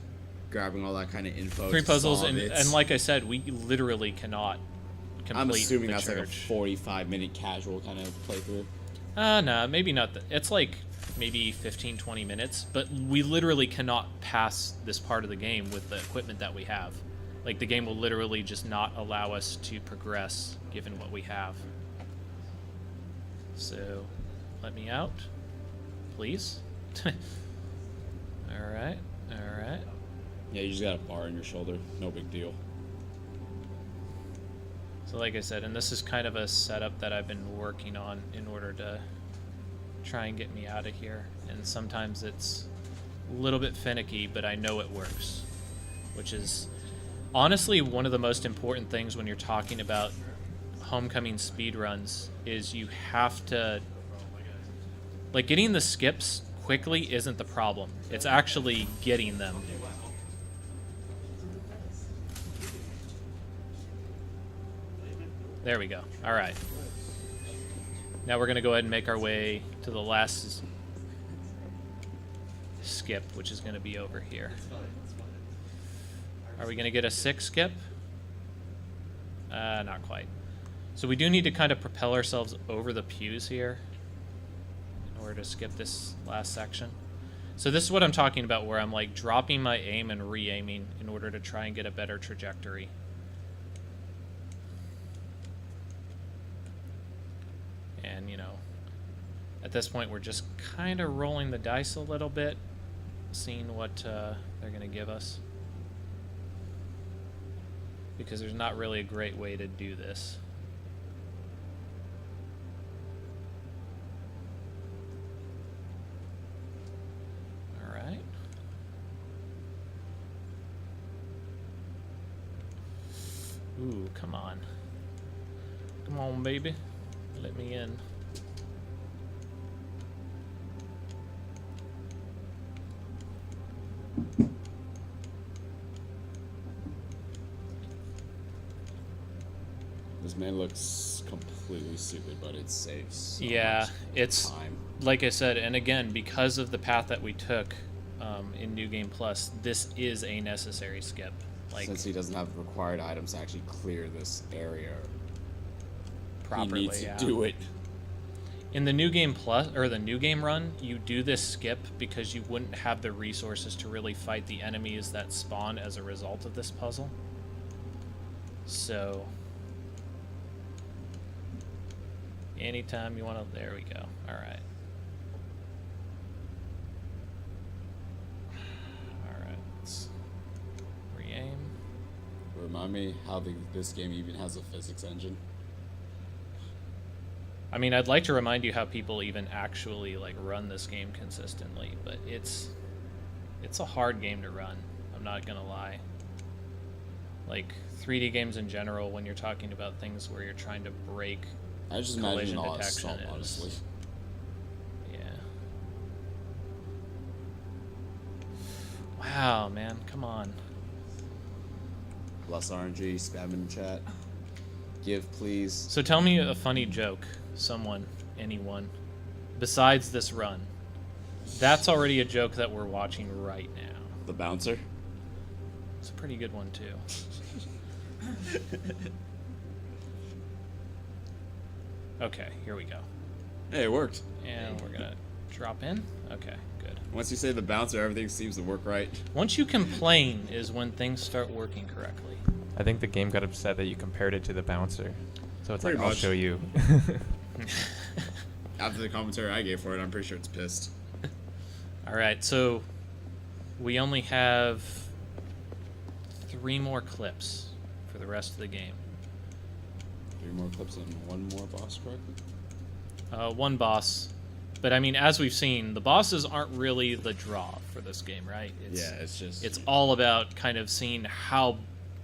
grabbing all that kind of info. 3 to puzzles, solve and, it. and like I said, we literally cannot complete I'm assuming the that's church. like a 45-minute casual kind of playthrough. No, maybe not. It's like maybe 15, 20 minutes, but we literally cannot pass this part of the game with the equipment that we have. Like, the game will literally just not allow us to progress given what we have. So, let me out, please. Alright, alright. Yeah, you just got a bar in your shoulder. No big deal. So like I said, and this is kind of a setup that I've been working on in order to try and get me out of here. And sometimes it's a little bit finicky, but I know it works. Which is honestly one of the most important things when you're talking about Homecoming speedruns, is you have to... Like, getting the skips quickly isn't the problem. It's actually getting them. There we go. All right. Now we're going to go ahead and make our way to the last skip, which is going to be over here. Are we going to get a 6 skip? Not quite. So we do need to kind of propel ourselves over the pews here in order to skip this last section. So this is what I'm talking about, where I'm like dropping my aim and re-aiming in order to try and get a better trajectory. And, you know, at this point we're just kind of rolling the dice a little bit, seeing what they're going to give us. Because there's not really a great way to do this. Alright. Ooh, come on. Come on, baby. Let me in. This man looks completely stupid, but it saves so Yeah, much it's time. like I said, and again, because of the path that we took in New Game Plus, this is a necessary skip. Like, Since he doesn't have the required items to actually clear this area properly, he needs to yeah. do it. In the New Game Plus, or the New Game run, you do this skip because you wouldn't have the resources to really fight the enemies that spawn as a result of this puzzle. So, anytime you want to... There we go. Alright. Alright, let's re-aim. Remind me how this game even has a physics engine. I mean, I'd like to remind you how people even actually like run this game consistently, but it's a hard game to run. I'm not gonna lie. Like 3D games in general, when you're talking about things where you're trying to break I just collision imagine all that detection, stuff, honestly. yeah. Wow, man, come on. Less RNG, spam in chat. Give, please. So tell me a funny joke, someone, anyone, besides this run. That's already a joke that we're watching right now. The bouncer? It's a pretty good one, too. Okay, here we go. Hey, it worked. And we're gonna drop in. Okay, good. Once you say the bouncer, everything seems to work right. Once you complain is when things start working correctly. I think the game got upset that you compared it to the bouncer. So it's Pretty like, I'll much. show you. After the commentary I gave for it, I'm pretty sure it's pissed. Alright, so we only have 3 more clips for the rest of the game. 3 more clips and 1 more boss, correctly? 1 boss. But I mean, as we've seen, the bosses aren't really the draw for this game, right? It's just... It's all about kind of seeing how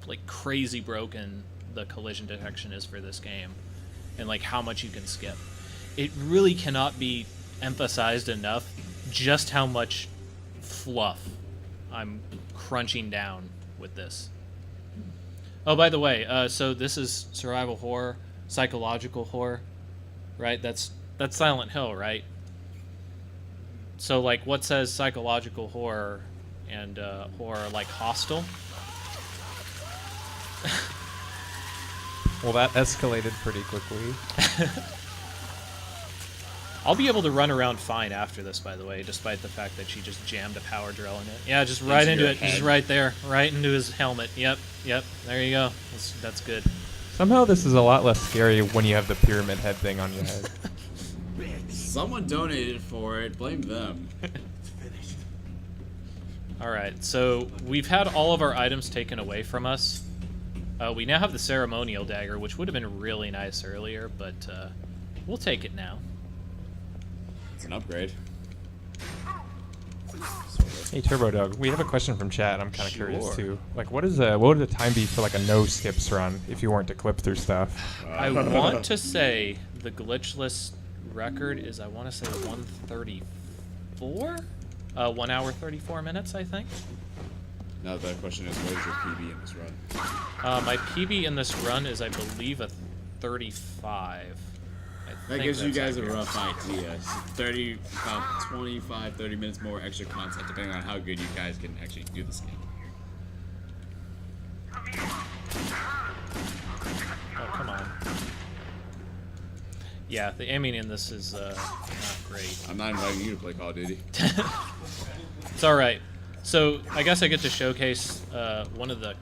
like crazy broken the collision detection is for this game, and like how much you can skip. It really cannot be emphasized enough just how much fluff I'm crunching down with this. Oh, by the way, so this is survival horror, psychological horror, right? That's Silent Hill, right? So, like, what says psychological horror and horror like Hostel? Well, that escalated pretty quickly. I'll be able to run around fine after this, by the way, despite the fact that she just jammed a power drill in it. Yeah, just right into it. Head. Just right there. Right into his helmet. Yep. There you go. That's good. Somehow this is a lot less scary when you have the pyramid head thing on your head. Someone donated for it. Blame them. Alright, so we've had all of our items taken away from us. We now have the ceremonial dagger, which would have been really nice earlier, but we'll take it now. It's an upgrade. Hey, Turbodog, we have a question from chat. I'm kind of curious too. Like, what would the time be for like a no skips run if you weren't to clip through stuff? I want to say the glitchless record is, I want to say 134? 1 hour 34 minutes, I think. Now the question is, what is your PB in this run? My PB in this run is, I believe, a 35. That gives you guys a rough idea. About 25, 30 minutes more extra content, depending on how good you guys can actually do this game. Oh, come on. Yeah, the aiming in this is not great. I'm not inviting you to play Call of Duty. It's alright. So, I guess I get to showcase one of the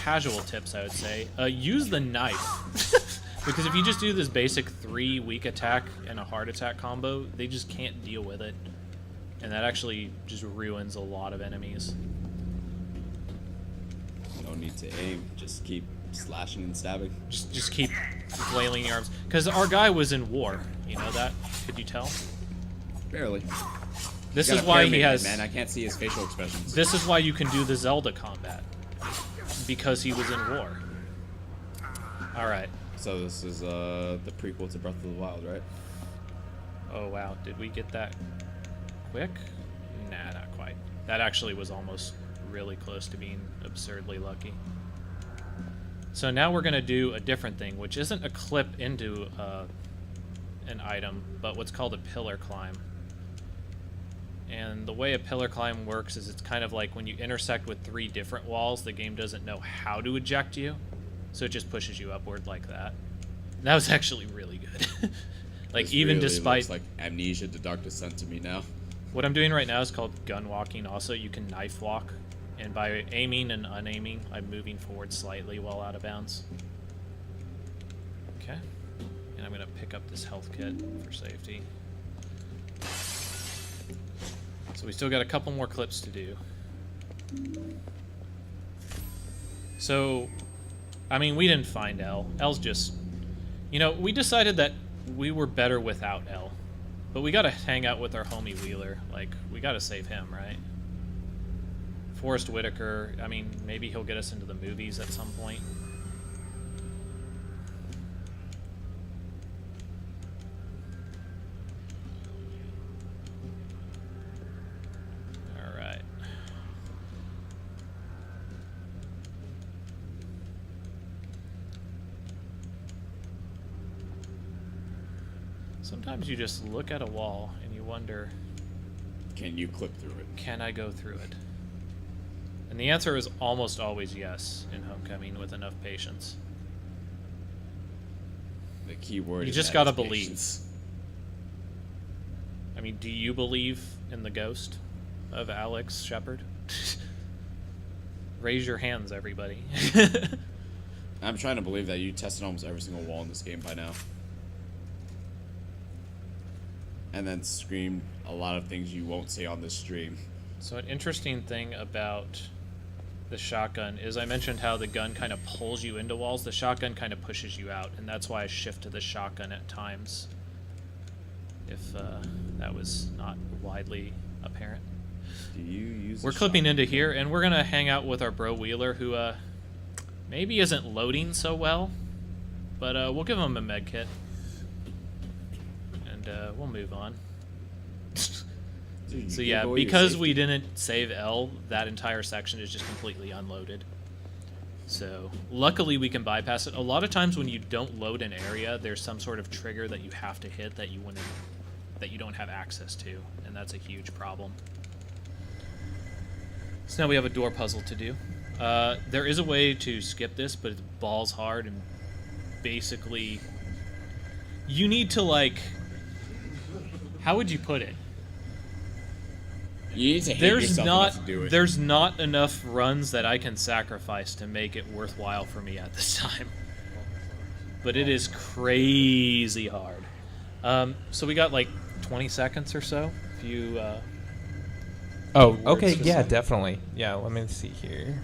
casual tips, I would say. Use the knife. Because if you just do this basic 3 weak attack and a hard attack combo, they just can't deal with it. And that actually just ruins a lot of enemies. No need to aim, just keep slashing and stabbing. Just keep flailing your arms. Because our guy was in war, you know that? Could you tell? Barely. This is why he has... Man, I can't see his facial expressions. This is why you can do the Zelda combat. Because he was in war. Alright. So this is the prequel to Breath of the Wild, right? Oh wow, did we get that quick? Nah, not quite. That actually was almost really close to being absurdly lucky. So now we're going to do a different thing, which isn't a clip into an item, but what's called a pillar climb. And the way a pillar climb works is it's kind of like when you intersect with 3 different walls, the game doesn't know how to eject you. So it just pushes you upward like that. And that was actually really good. Like, this even really despite... looks like Amnesia to Dark Descent to me now. What I'm doing right now is called gun walking. Also, you can knife walk. And by aiming and unaiming, I'm moving forward slightly while out of bounds. Okay. And I'm going to pick up this health kit for safety. So we still got a couple more clips to do. So... I mean, we didn't find L. L's just... You know, we decided that we were better without L. But we gotta hang out with our homie Wheeler. Like, we gotta save him, right? Forrest Whitaker, I mean, maybe he'll get us into the movies at some point. Alright. Sometimes you just look at a wall and you wonder, Can you clip through it? can I go through it? And the answer is almost always yes in Homecoming with enough patience. The key word You is just that gotta is believe. patience. I mean, do you believe in the ghost of Alex Shepard? Raise your hands, everybody. I'm trying to believe that you tested almost every single wall in this game by now. And then screamed a lot of things you won't say on this stream. So an interesting thing about the shotgun is I mentioned how the gun kind of pulls you into walls. The shotgun kind of pushes you out, and that's why I shift to the shotgun at times. If that was not widely apparent. Do you use We're clipping into here, and we're going to hang out with our bro Wheeler, who maybe isn't loading so well, but we'll give him a med kit. And we'll move on. So yeah, because we didn't save L, that entire section is just completely unloaded. So luckily we can bypass it. A lot of times when you don't load an area, there's some sort of trigger that you have to hit that you wouldn't that you don't have access to, and that's a huge problem. So now we have a door puzzle to do. There is a way to skip this, but it's balls hard, and basically you need to, like, how would you put it? You need to hate yourself enough to do it. There's not enough runs that I can sacrifice to make it worthwhile for me at this time. But it is crazy hard. So we got like 20 seconds or so. If you. Oh, okay, yeah, definitely. Yeah, let me see here.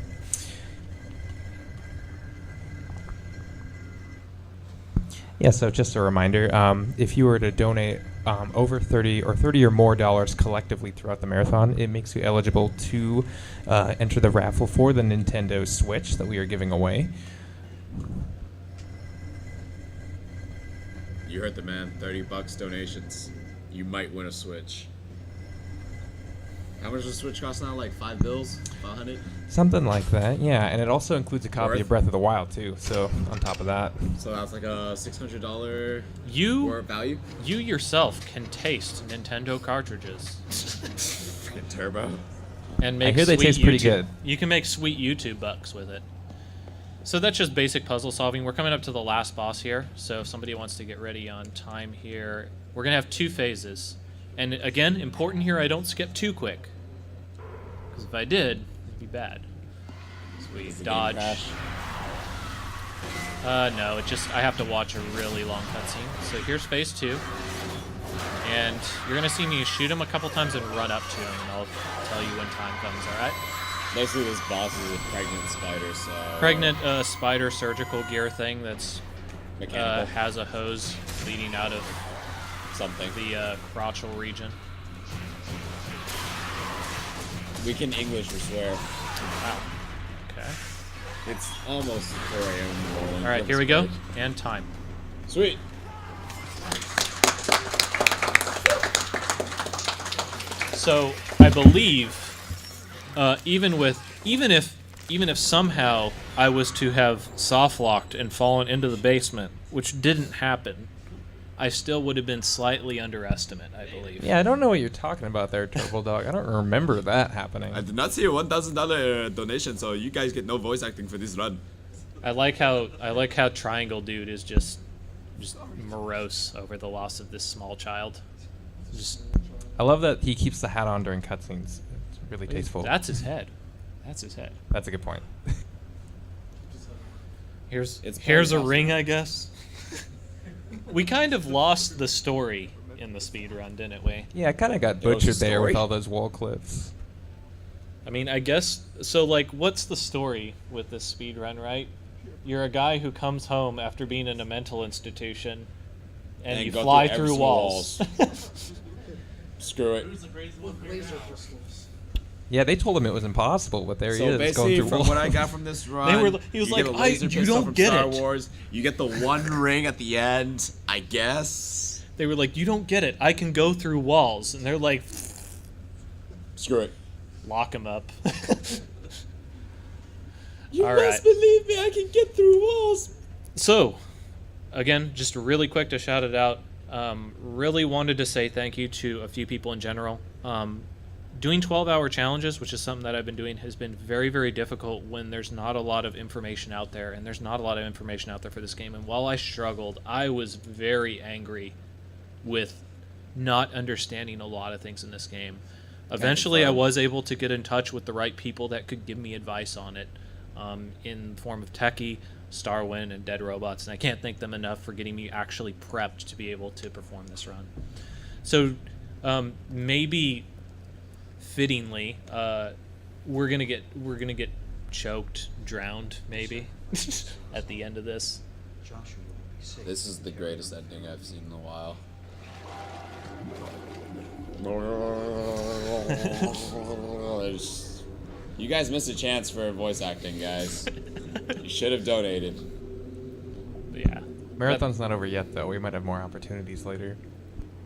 Yeah, so just a reminder, if you were to donate over 30 or more dollars collectively throughout the marathon, it makes you eligible to enter the raffle for the Nintendo Switch that we are giving away. You heard the man. $30 donations. You might win a Switch. How much does a Switch cost now? Like $5? 500? Something like that, yeah. And it also includes a copy Worth? of Breath of the Wild, too, so on top of that. So that's like a $600 You value? You yourself can taste Nintendo cartridges. Freaking Turbo. And make I hear they sweet taste pretty YouTube- good. You can make sweet YouTube bucks with it. So that's just basic puzzle solving. We're coming up to the last boss here, so if somebody wants to get ready on time here, we're going to have 2 phases. And again, important here, I don't skip too quick. Because if I did, it'd be bad. So we dodge. No, I have to watch a really long cutscene. So here's phase 2. And you're going to see me shoot him a couple times and run up to him, and I'll tell you when time comes, alright? Basically, this boss is a pregnant spider, so... Pregnant spider surgical gear thing that's Mechanical. has a hose leading out of something. the crotchal region. We can English, we swear. Wow. Okay. It's almost 4 a.m. Alright, here we go. And time. Sweet. So, I believe, even if somehow I was to have soft locked and fallen into the basement, which didn't happen, I still would have been slightly underestimate, I believe. Yeah, I don't know what you're talking about there, Turbodog. I don't remember that happening. I did not see a $1,000 donation, so you guys get no voice acting for this run. I like how Triangle Dude is just morose over the loss of this small child. I love that he keeps the hat on during cutscenes. It's really tasteful. That's his head. That's his head. That's a good point. Here's It's a awesome. ring, I guess. We kind of lost the story in the speed run, didn't we? Yeah, I kind of got was a butchered there with story. all those wall clips. I mean, I guess so. Like, what's the story with this speed run, right? You're a guy who comes home after being in a mental institution, and you go fly every through single walls. Screw it. Who's the greatest one? With laser pistols. Yeah, they told him it was impossible, but there he So is going basically, through from walls. what I got from this run, he was you like, get a laser you pistol don't from get Star it. Wars. You get the one ring at the end, I guess. They were like, you don't get it. I can go through walls, and they're like, Screw it. lock him up. You All must right. believe me, I can get through walls. So, again, just really quick to shout it out. Really wanted to say thank you to a few people in general. Doing 12-hour challenges, which is something that I've been doing, has been very, very difficult when there's not a lot of information out there, and there's not a lot of information out there for this game. And while I struggled, I was very angry with not understanding a lot of things in this game. Eventually, I was able to get in touch with the right people that could give me advice on it, in the form of Techie, Starwind, and Dead Robots, and I can't thank them enough for getting me actually prepped to be able to perform this run. So, maybe fittingly, we're gonna get choked, drowned, maybe at the end of this. This is the greatest ending I've seen in a while. You guys missed a chance for voice acting, guys. You should have donated. But yeah, Marathon's not over yet, though. We might have more opportunities later.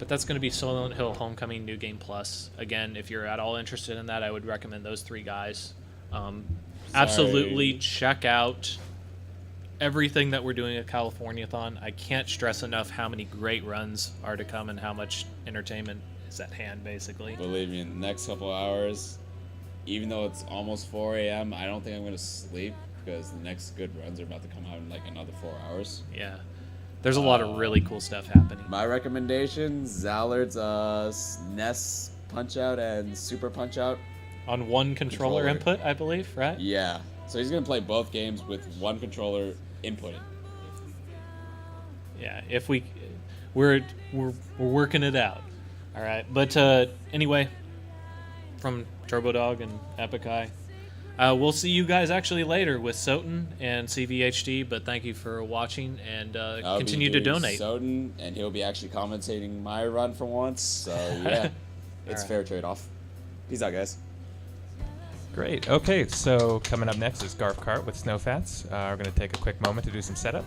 but that's going to be Silent Hill Homecoming New Game Plus. Again, if you're at all interested in that, I would recommend those 3 guys. Absolutely check out everything that we're doing at Californiathon. I can't stress enough how many great runs are to come and how much entertainment is at hand, basically. Believe me, in the next couple of hours, even though it's almost 4 a.m., I don't think I'm going to sleep because the next good runs are about to come out in like another 4 hours. Yeah. There's a lot of really cool stuff happening. My recommendation, Zallard's Ness Punch-Out and Super Punch-Out. On one controller input, I believe, right? Yeah. So he's going to play both games with one controller inputting. Yeah, if we're working it out. All right. But anyway, from Turbodog and Epic we'll see you guys actually later with Soten and CVHD, but thank you for watching and continue to donate. Soten, and he'll be actually commentating my run for once, so yeah, it's fair trade-off. Peace out, guys. Great. Okay, so coming up next is Garf Cart with Snowfats. We're going to take a quick moment to do some setup.